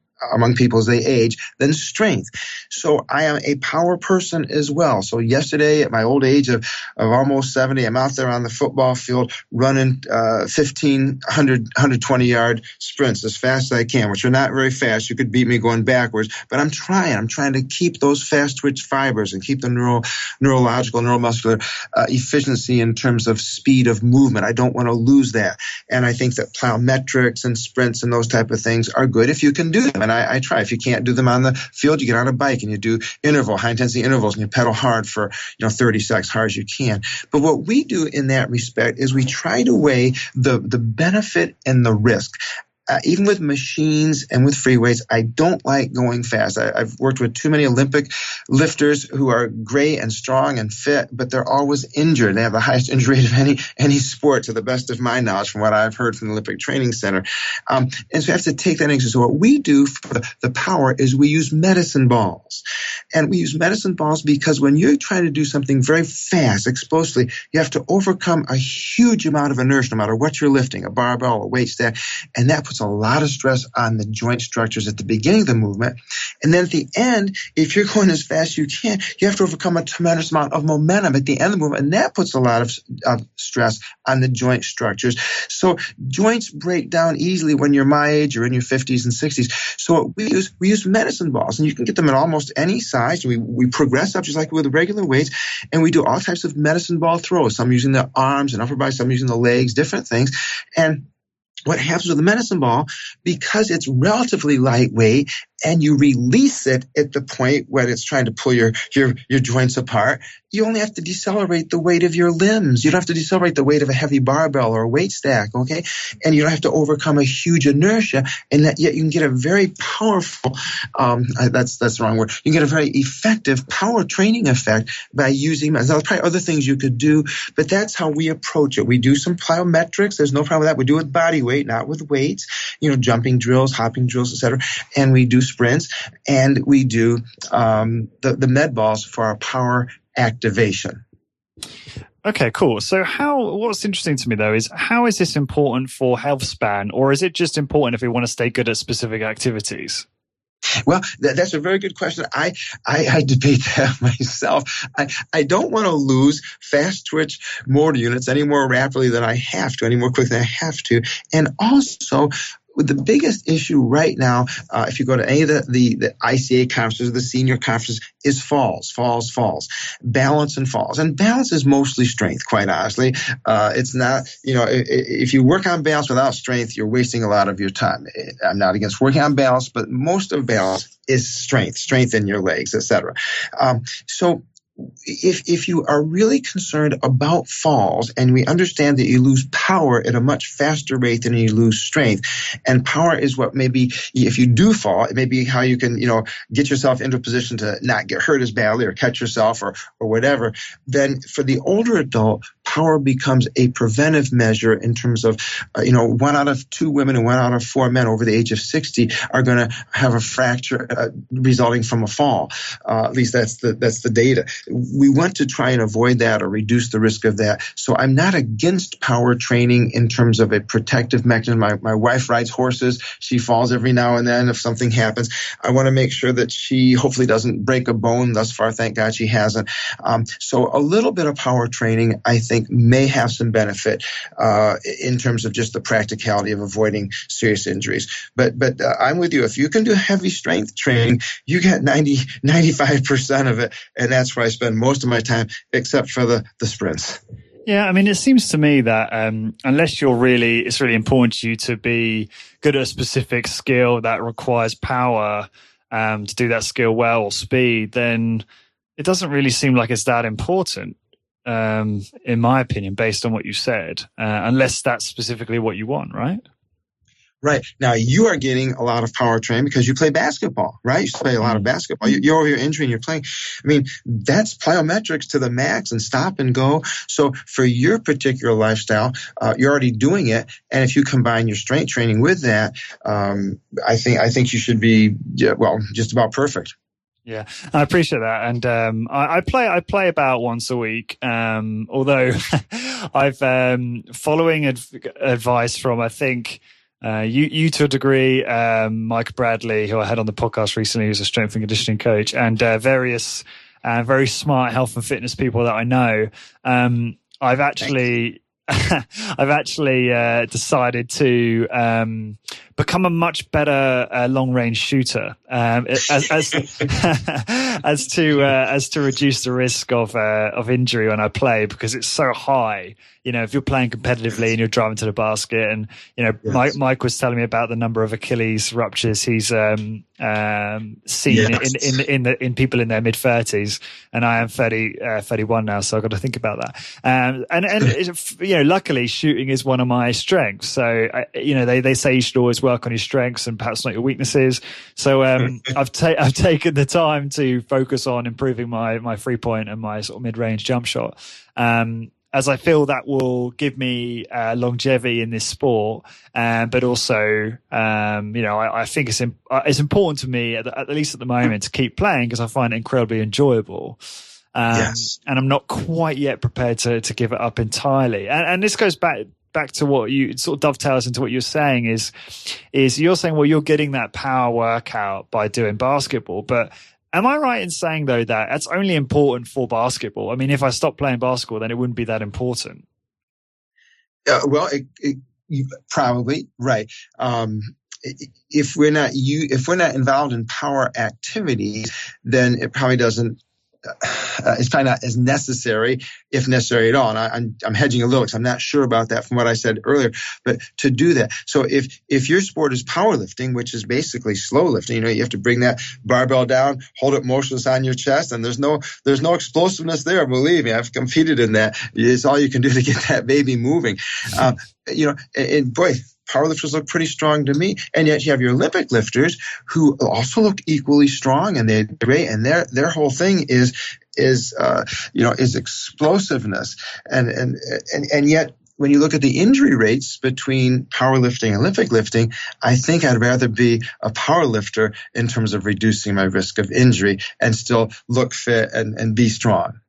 Speaker 3: people as they age than strength. So I am a power person as well. So yesterday, at my old age of almost 70, I'm out there on the football field running 120-yard sprints as fast as I can, which are not very fast. You could beat me going backwards, but I'm trying to keep those fast twitch fibers and keep the neuromuscular efficiency in terms of speed of movement. I don't want to lose that. And I think that plyometrics and sprints and those type of things are good if you can do them. And I try. If you can't do them on the field, you get on a bike and you do high intensity intervals, and you pedal hard for 30 seconds, hard as you can. But what we do in that respect is we try to weigh the benefit and the risk. even with machines and with free weights, I don't like going fast. I've worked with too many Olympic lifters who are great and strong and fit, but they're always injured. They have the highest injury rate of any sport, to the best of my knowledge, from what I've heard from the Olympic Training Center. And so you have to take that into. So what we do for the power is we use medicine balls. And we use medicine balls because when you're trying to do something very fast, explosively, you have to overcome a huge amount of inertia, no matter what you're lifting, a barbell, a weight stack, and that puts a lot of stress on the joint structures at the beginning of the movement. And then at the end, if you're going as fast as you can, you have to overcome a tremendous amount of momentum at the end of the movement, and that puts a lot of stress on the joint structures. So joints break down easily when you're my age or in your 50s and 60s. So we use medicine balls, and you can get them in almost any size. We progress up just like with regular weights, and we do all types of medicine ball throws, some using the arms and upper body, some using the legs, different things. And what happens with the medicine ball, because it's relatively lightweight and you release it at the point when it's trying to pull your joints apart, you only have to decelerate the weight of your limbs. You don't have to decelerate the weight of a heavy barbell or a weight stack, okay? And you don't have to overcome a huge inertia, and that yet you can get a very powerful, that's the wrong word, you can get a very effective power training effect by using, there's probably other things you could do, but that's how we approach it. We do some plyometrics. There's no problem with that. We do it with body weight, not with weights, jumping drills, hopping drills, etc. And we do sprints, and we do the med balls for our power activation.
Speaker 2: Okay, cool. So what's interesting to me though is how is this important for health span, or is it just important if we want to stay good at specific activities?
Speaker 3: Well, that's a very good question. I debate that myself. I don't want to lose fast twitch motor units any more rapidly than I have to, any more quickly than I have to. And also, the biggest issue right now, if you go to any of the ICA conferences or the senior conferences, is falls, balance and falls. And balance is mostly strength, quite honestly. It's not, if you work on balance without strength, you're wasting a lot of your time. I'm not against working on balance, but most of balance is strength in your legs, etc. So if you are really concerned about falls, and we understand that you lose power at a much faster rate than you lose strength, and power is what maybe if you do fall, it may be how you can, get yourself into a position to not get hurt as badly or catch yourself or whatever, then for the older adult, power becomes a preventive measure in terms of, 1 out of 2 women and 1 out of 4 men over the age of 60 are going to have a fracture resulting from a fall. At least that's the data. We want to try and avoid that or reduce the risk of that. So I'm not against power training in terms of a protective mechanism. My wife rides horses. She falls every now and then if something happens. I want to make sure that she hopefully doesn't break a bone. Thus far, thank God she hasn't. So a little bit of power training, I think, may have some benefit in terms of just the practicality of avoiding serious injuries. But I'm with you. If you can do heavy strength training, you get 95% of it, and that's where I spend most of my time, except for the sprints.
Speaker 2: Yeah, I mean, it seems to me that unless it's really important to you to be good at a specific skill that requires power to do that skill well or speed, then it doesn't really seem like it's that important, in my opinion, based on what you said, unless that's specifically what you want, right?
Speaker 3: Right. Now, you are getting a lot of power training because you play basketball, right? You play a lot of basketball. You're over your injury and you're playing. I mean, that's plyometrics to the max and stop and go. So for your particular lifestyle, you're already doing it. And if you combine your strength training with that, I think you should be, just about perfect.
Speaker 2: Yeah, I appreciate that, and I play about once a week. Although I've following advice from I think you to a degree, Mike Bradley, who I had on the podcast recently, who's a strength and conditioning coach, and various very smart health and fitness people that I know. I've actually decided to become a much better long-range shooter, as to reduce the risk of injury when I play, because it's so high. If you're playing competitively and you're driving to the basket, and Mike was telling me about the number of Achilles ruptures he's seen in people in their mid-30s, and I am 31 now, so I've got to think about that. And luckily shooting is one of my strengths. So they say you should always work on your strengths and perhaps not your weaknesses. So I've taken the time to focus on improving my 3-point and my sort of mid-range jump shot. As I feel that will give me longevity in this sport, but also, I think it's important to me, at least at the moment, to keep playing because I find it incredibly enjoyable.
Speaker 3: Yes.
Speaker 2: And I'm not quite yet prepared to give it up entirely. And this goes back to what you sort of dovetails into what you're saying is you're saying, well, you're getting that power workout by doing basketball, but am I right in saying, though, that that's only important for basketball? I mean, if I stopped playing basketball, then it wouldn't be that important.
Speaker 3: You're probably right. If we're not involved in power activities, then it probably doesn't. It's probably not as necessary, if necessary at all. And I'm hedging a little because I'm not sure about that from what I said earlier. But to do that, so if your sport is powerlifting, which is basically slow lifting, you have to bring that barbell down, hold it motionless on your chest, and there's no explosiveness there. Believe me, I've competed in that. It's all you can do to get that baby moving. And boy, powerlifters look pretty strong to me, and yet you have your Olympic lifters who also look equally strong, and they're great. And their whole thing is explosiveness, and yet when you look at the injury rates between powerlifting and Olympic lifting, I think I'd rather be a powerlifter in terms of reducing my risk of injury and still look fit and be strong.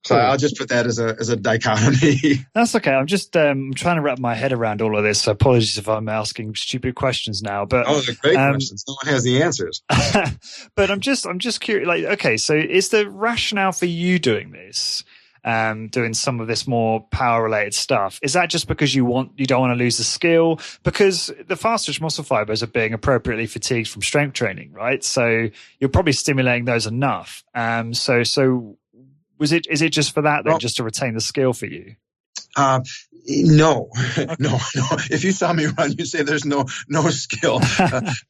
Speaker 3: So I'll just put that as a dichotomy.
Speaker 2: That's okay. I'm just trying to wrap my head around all of this. So apologies if I'm asking stupid questions now. But
Speaker 3: they're great questions. No one has the answers.
Speaker 2: But I'm just curious. Like, okay, so is the rationale for you doing this, doing some of this more power related stuff, is that just because you don't want to lose the skill? Because the fast twitch muscle fibers are being appropriately fatigued from strength training, right? So you're probably stimulating those enough. So. Is it just for that then, just to retain the skill for you?
Speaker 3: No. If you saw me run, you'd say there's no skill.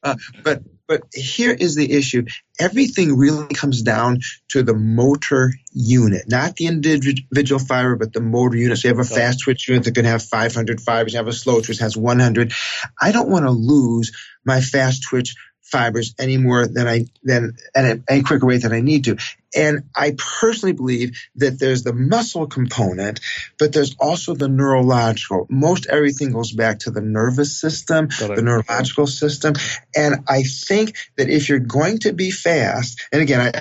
Speaker 3: But here is the issue. Everything really comes down to the motor unit, not the individual fiber, but the motor unit. So you have a fast twitch unit that can have 500 fibers. You have a slow twitch that has 100. I don't want to lose my fast twitch fibers any more than any quicker rate than I need to. And I personally believe that there's the muscle component, but there's also the neurological. Most everything goes back to the nervous system, the neurological system. And I think that if you're going to be fast, and again,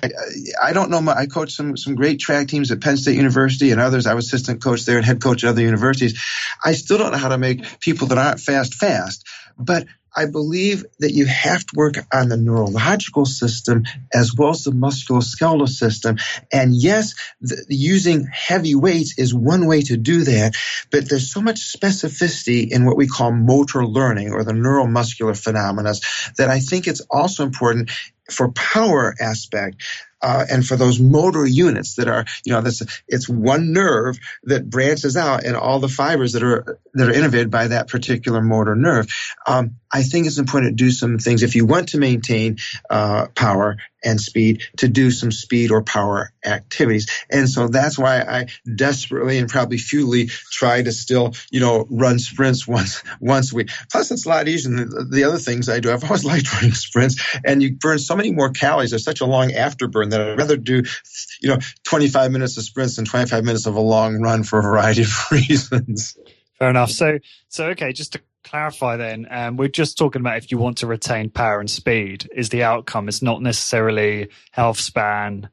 Speaker 3: I don't know, I coach some great track teams at Penn State University and others. I was assistant coach there and head coach at other universities. I still don't know how to make people that aren't fast, but I believe that you have to work on the neurological system as well as the musculoskeletal system. And yes, using heavy weights is one way to do that, but there's so much specificity in what we call motor learning or the neuromuscular phenomena that I think it's also important for power aspect. And for those motor units that are, it's one nerve that branches out and all the fibers that are innervated by that particular motor nerve. I think it's important to do some things if you want to maintain power and speed, to do some speed or power activities. And so that's why I desperately and probably futilely try to still, run sprints once a week. Plus, it's a lot easier than the other things I do. I've always liked running sprints, and you burn so many more calories. There's such a long afterburn that I'd rather do, 25 minutes of sprints than 25 minutes of a long run for a variety of reasons.
Speaker 2: Fair enough. So okay, just to clarify then, we're just talking about if you want to retain power and speed is the outcome. It's not necessarily health span,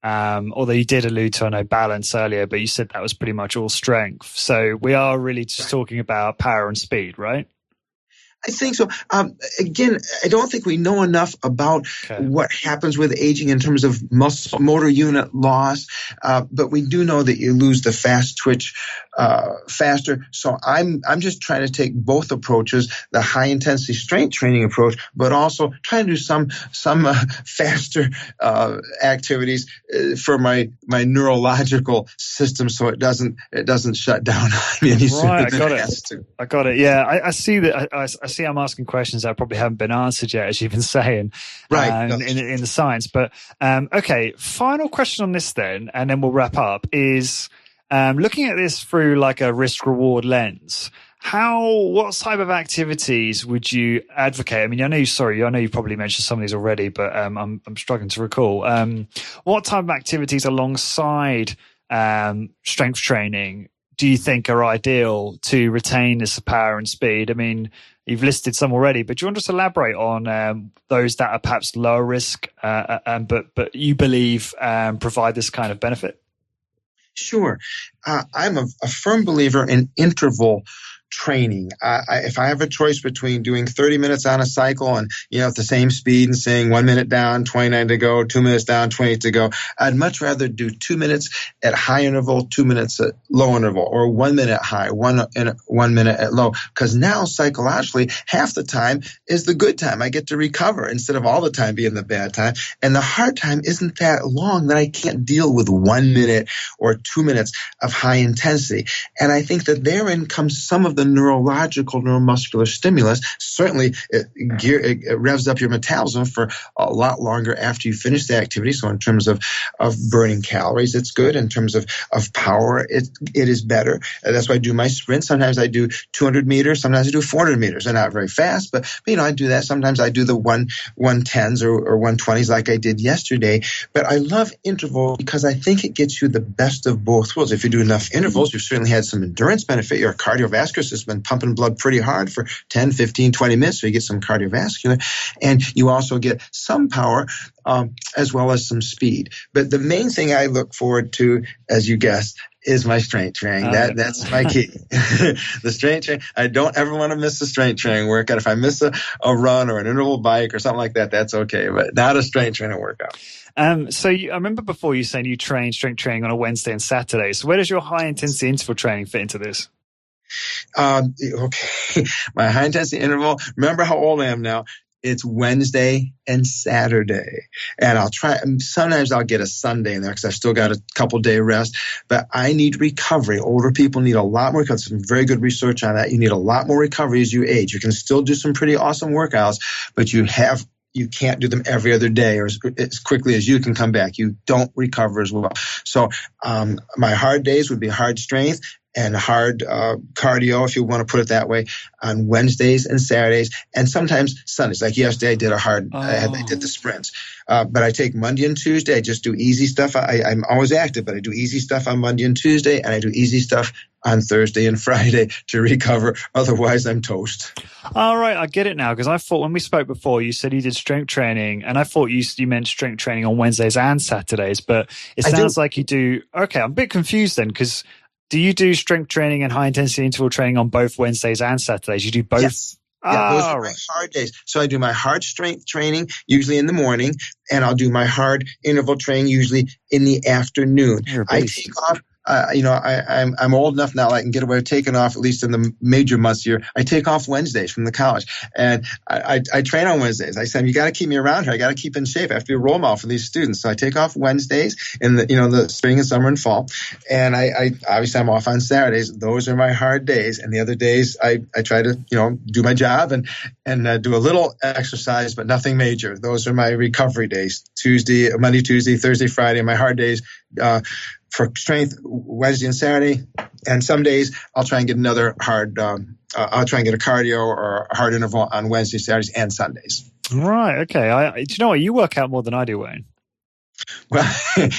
Speaker 2: although you did allude to, I know, balance earlier, but you said that was pretty much all strength. So we are really just talking about power and speed, right?
Speaker 3: I think so. Again, I don't think we know enough about what happens with aging in terms of motor unit loss, but we do know that you lose the fast twitch faster. So I'm just trying to take both approaches, the high intensity strength training approach, but also trying to do some faster activities for my neurological system, so it doesn't shut down on me any sooner than it has to.
Speaker 2: I got it. Yeah, I see that. I see. I'm asking questions that probably haven't been answered yet, as you've been saying,
Speaker 3: right?
Speaker 2: In the science. But okay, final question on this then, and then we'll wrap up. Is looking at this through like a risk-reward lens. What type of activities would you advocate? I mean, I know you probably mentioned some of these already, but I'm struggling to recall. What type of activities alongside strength training do you think are ideal to retain this power and speed? I mean, you've listed some already, but do you want to just elaborate on those that are perhaps lower risk, but you believe provide this kind of benefit?
Speaker 3: Sure. I'm a firm believer in interval training. If I have a choice between doing 30 minutes on a cycle and, at the same speed and saying 1 minute down, 29 to go, 2 minutes down, 28 to go, I'd much rather do 2 minutes at high interval, 2 minutes at low interval, or 1 minute high, 1 minute at low. Because now psychologically, half the time is the good time. I get to recover instead of all the time being the bad time. And the hard time isn't that long that I can't deal with 1 minute or 2 minutes of high intensity. And I think that therein comes some of the neuromuscular stimulus. Certainly it revs up your metabolism for a lot longer after you finish the activity. So in terms of burning calories, it's good. In terms of power, it is better. That's why I do my sprints. Sometimes I do 200 meters. Sometimes I do 400 meters. They're not very fast, but I do that. Sometimes I do the 110s or 120s like I did yesterday. But I love interval because I think it gets you the best of both worlds. If you do enough intervals, you've certainly had some endurance benefit. Your cardiovascular system has been pumping blood pretty hard for 10, 15, 20 minutes, so you get some cardiovascular. And you also get some power as well as some speed. But the main thing I look forward to, as you guessed, is my strength training. That's my key. The strength training. I don't ever want to miss a strength training workout. If I miss a run or an interval bike or something like that, that's okay, but not a strength training workout.
Speaker 2: I remember before you saying you train strength training on a Wednesday and Saturday. So where does your high intensity interval training fit into this?
Speaker 3: Okay. My high intensity interval, remember how old I am now. It's Wednesday and Saturday. And sometimes I'll get a Sunday in there because I've still got a couple day rest, but I need recovery. Older people need a lot more, because some very good research on that. You need a lot more recovery as you age. You can still do some pretty awesome workouts, but you can't do them every other day or as quickly as you can come back. You don't recover as well. So my hard days would be hard strength and hard cardio, if you want to put it that way, on Wednesdays and Saturdays, and sometimes Sundays. Like yesterday, I did I did the sprints. But I take Monday and Tuesday. I just do easy stuff. I'm always active, but I do easy stuff on Monday and Tuesday, and I do easy stuff on Thursday and Friday to recover. Otherwise, I'm toast.
Speaker 2: All right, I get it now, because I thought when we spoke before, you said you did strength training, and I thought you meant strength training on Wednesdays and Saturdays, but it sounds like you do. Okay, I'm a bit confused then, because do you do strength training and high intensity interval training on both Wednesdays and Saturdays? You do both?
Speaker 3: Yes. Yeah, those are my hard days. So I do my hard strength training usually in the morning, and I'll do my hard interval training usually in the afternoon. I take off. I'm old enough now. I can get away with taking off, at least in the major months here. I take off Wednesdays from the college, and I train on Wednesdays. I said, you got to keep me around here. I got to keep in shape. I have to be a role model for these students. So I take off Wednesdays in the spring and summer and fall, and I obviously I'm off on Saturdays. Those are my hard days, and the other days I try to do my job and do a little exercise, but nothing major. Those are my recovery days: Monday, Tuesday, Thursday, Friday. My hard days. For strength, Wednesday and Saturday, and some days I'll try and get another hard. I'll try and get a cardio or a hard interval on Wednesdays, Saturdays, and Sundays.
Speaker 2: Right. Okay. Do you know what? You work out more than I do, Wayne.
Speaker 3: Well,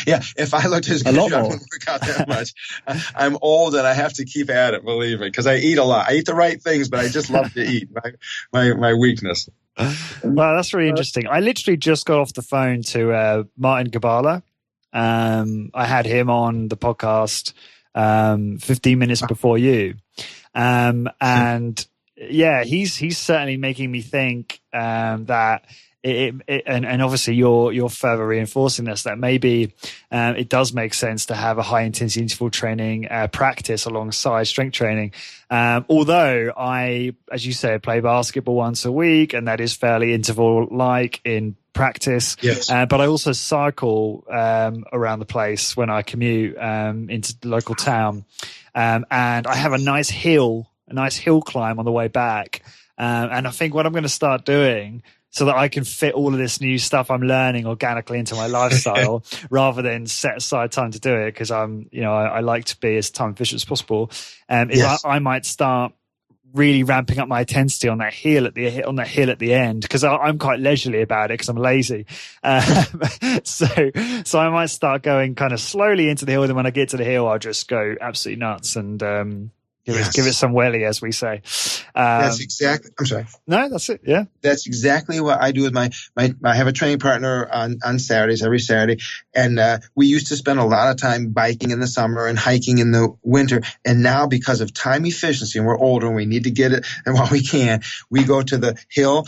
Speaker 3: yeah. If I looked as good, I wouldn't work out that much. I'm old and I have to keep at it. Believe me, because I eat a lot. I eat the right things, but I just love to eat. My weakness.
Speaker 2: Well, that's really interesting. I literally just got off the phone to Martin Gabala. I had him on the podcast 15 minutes before you. And yeah, he's certainly making me think that and obviously you're further reinforcing this, that maybe it does make sense to have a high intensity interval training practice alongside strength training. Although I, as you say, play basketball once a week, and that is fairly interval like in practice.
Speaker 3: Yes.
Speaker 2: But I also cycle around the place when I commute into the local town, and I have a nice hill climb on the way back. And I think what I'm going to start doing, so that I can fit all of this new stuff I'm learning organically into my lifestyle, rather than set aside time to do it, because I like to be as time efficient as possible. I might start really ramping up my intensity on that hill at the end, because I'm quite leisurely about it because I'm lazy. So I might start going kind of slowly into the hill, and then when I get to the hill, I'll just go absolutely nuts and give it some welly, as we say.
Speaker 3: That's exactly. I'm sorry.
Speaker 2: No, that's it. Yeah,
Speaker 3: that's exactly what I do with my. I have a training partner on Saturdays, every Saturday, and we used to spend a lot of time biking in the summer and hiking in the winter. And now, because of time efficiency, and we're older and we need to get it, and while we can, we go to the hill,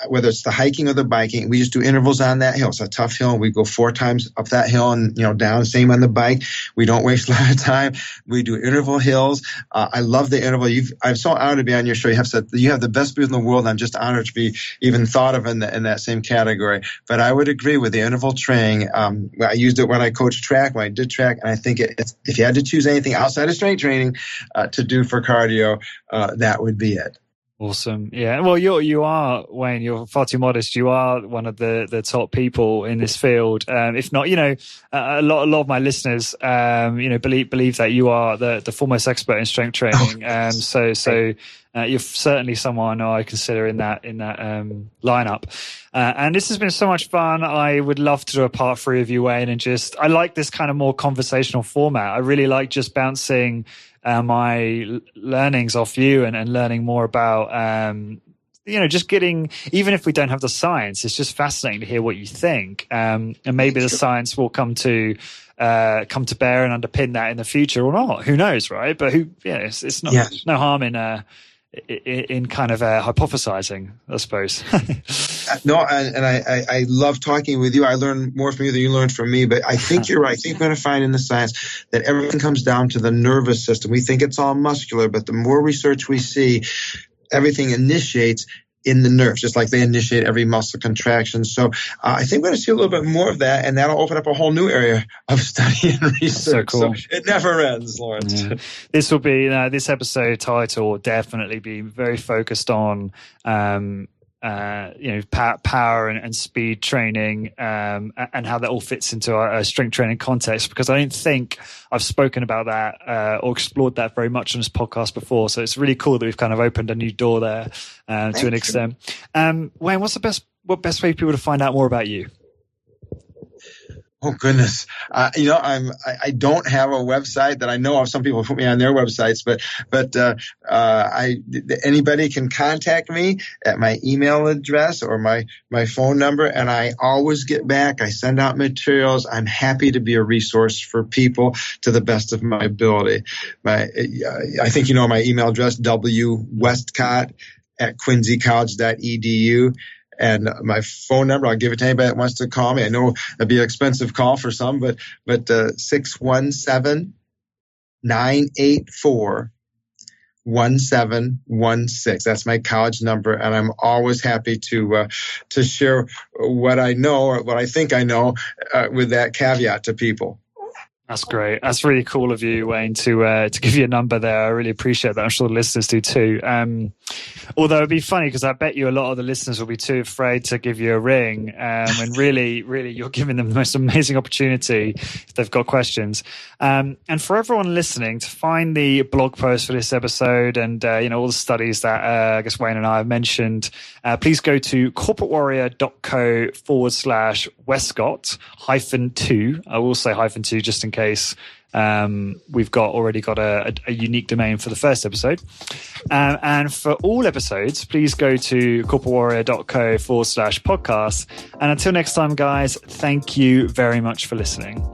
Speaker 3: whether it's the hiking or the biking. We just do intervals on that hill. It's a tough hill, and we go 4 times up that hill and down. Same on the bike. We don't waste a lot of time. We do interval hills. I love the interval. I'm so honored to be on your show. You have the best booth in the world, and I'm just honored to be even thought of in that same category. But I would agree with the interval training. I used it when I coached track, when I did track, and I think if you had to choose anything outside of strength training to do for cardio, that would be it.
Speaker 2: Awesome. Yeah. Well, you are, Wayne, you're far too modest. You are one of the top people in this field. If not, a lot of my listeners, believe that you are the foremost expert in strength training. So you're certainly someone I consider in that lineup. And this has been so much fun. I would love to do a part 3 of you, Wayne, and I like this kind of more conversational format. I really like just bouncing my learnings off you and learning more about, just getting, even if we don't have the science, it's just fascinating to hear what you think. And maybe the science will come to bear and underpin that in the future or not. Who knows, right? But it's not, no harm in kind of hypothesizing, I suppose.
Speaker 3: No, and I love talking with you. I learn more from you than you learned from me, but I think you're right. I think we're going to find in the science that everything comes down to the nervous system. We think it's all muscular, but the more research we see, everything initiates in the nerves, just like they initiate every muscle contraction. So I think we're going to see a little bit more of that, and that'll open up a whole new area of study and research.
Speaker 2: So cool.
Speaker 3: So it never ends, Lawrence.
Speaker 2: Yeah. This will be this episode title will definitely be very focused on power and speed training, and how that all fits into a strength training context, because I don't think I've spoken about that or explored that very much on this podcast before. So it's really cool that we've kind of opened a new door there to an extent. Wayne, what's the best way for people to find out more about you?
Speaker 3: Oh goodness, I don't have a website that I know of. Some people put me on their websites, but anybody can contact me at my email address or my phone number, and I always get back. I send out materials. I'm happy to be a resource for people to the best of my ability. I think my email address, wwest.quincycollege.edu. And my phone number, I'll give it to anybody that wants to call me. I know it'd be an expensive call for some, but 617-984-1716. That's my college number, and I'm always happy to share what I know or what I think I know with that caveat to people.
Speaker 2: That's great. That's really cool of you, Wayne, to give you a number there. I really appreciate that. I'm sure the listeners do too. Although it'd be funny because I bet you a lot of the listeners will be too afraid to give you a ring. And really, you're giving them the most amazing opportunity if they've got questions. And for everyone listening, to find the blog post for this episode and all the studies that I guess Wayne and I have mentioned, please go to corporatewarrior.co/Westcott -2. I will say -2 just in case we've already got a unique domain for the first episode. And for all episodes, please go to corporatewarrior.co/podcast. And until next time, guys, thank you very much for listening.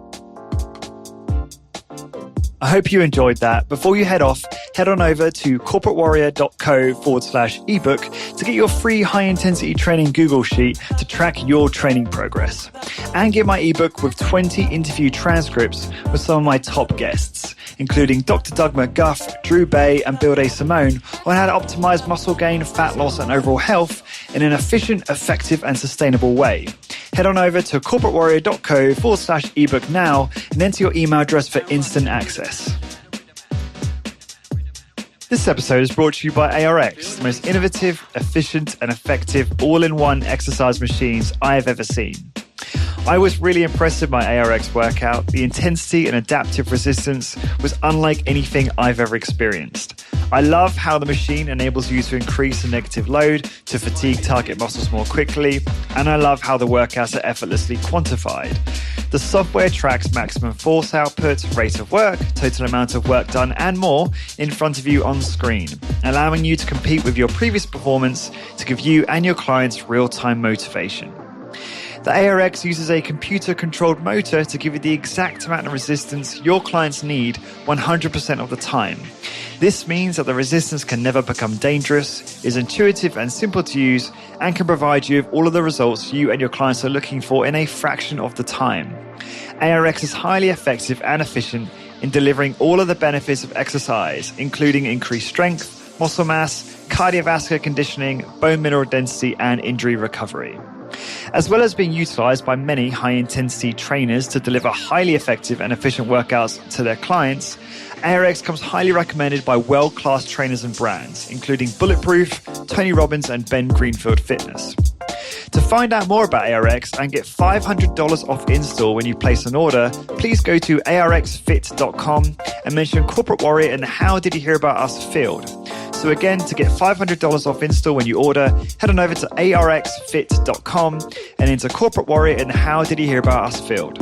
Speaker 2: I hope you enjoyed that. Before you head off, head on over to corporatewarrior.co/ebook to get your free high-intensity training Google Sheet to track your training progress. And get my ebook with 20 interview transcripts with some of my top guests, including Dr. Doug McGuff, Drew Bay, and Bill Day Simone on how to optimize muscle gain, fat loss, and overall health in an efficient, effective, and sustainable way. Head on over to corporatewarrior.co/ebook now and enter your email address for instant access. This episode is brought to you by ARX, the most innovative, efficient, and effective all-in-one exercise machines I have ever seen. I was really impressed with my ARX workout. The intensity and adaptive resistance was unlike anything I've ever experienced. I love how the machine enables you to increase the negative load to fatigue target muscles more quickly, and I love how the workouts are effortlessly quantified. The software tracks maximum force output, rate of work, total amount of work done, and more in front of you on screen, allowing you to compete with your previous performance to give you and your clients real-time motivation. The ARX uses a computer-controlled motor to give you the exact amount of resistance your clients need 100% of the time. This means that the resistance can never become dangerous, is intuitive and simple to use, and can provide you with all of the results you and your clients are looking for in a fraction of the time. ARX is highly effective and efficient in delivering all of the benefits of exercise, including increased strength, muscle mass, cardiovascular conditioning, bone mineral density, and injury recovery. As well as being utilized by many high-intensity trainers to deliver highly effective and efficient workouts to their clients, ARX comes highly recommended by world-class trainers and brands, including Bulletproof, Tony Robbins, and Ben Greenfield Fitness. To find out more about ARX and get $500 off install when you place an order, please go to arxfit.com and mention Corporate Warrior in the How Did You Hear About Us field. So again, to get $500 off install when you order, head on over to arxfit.com and enter Corporate Warrior in the How Did You Hear About Us field.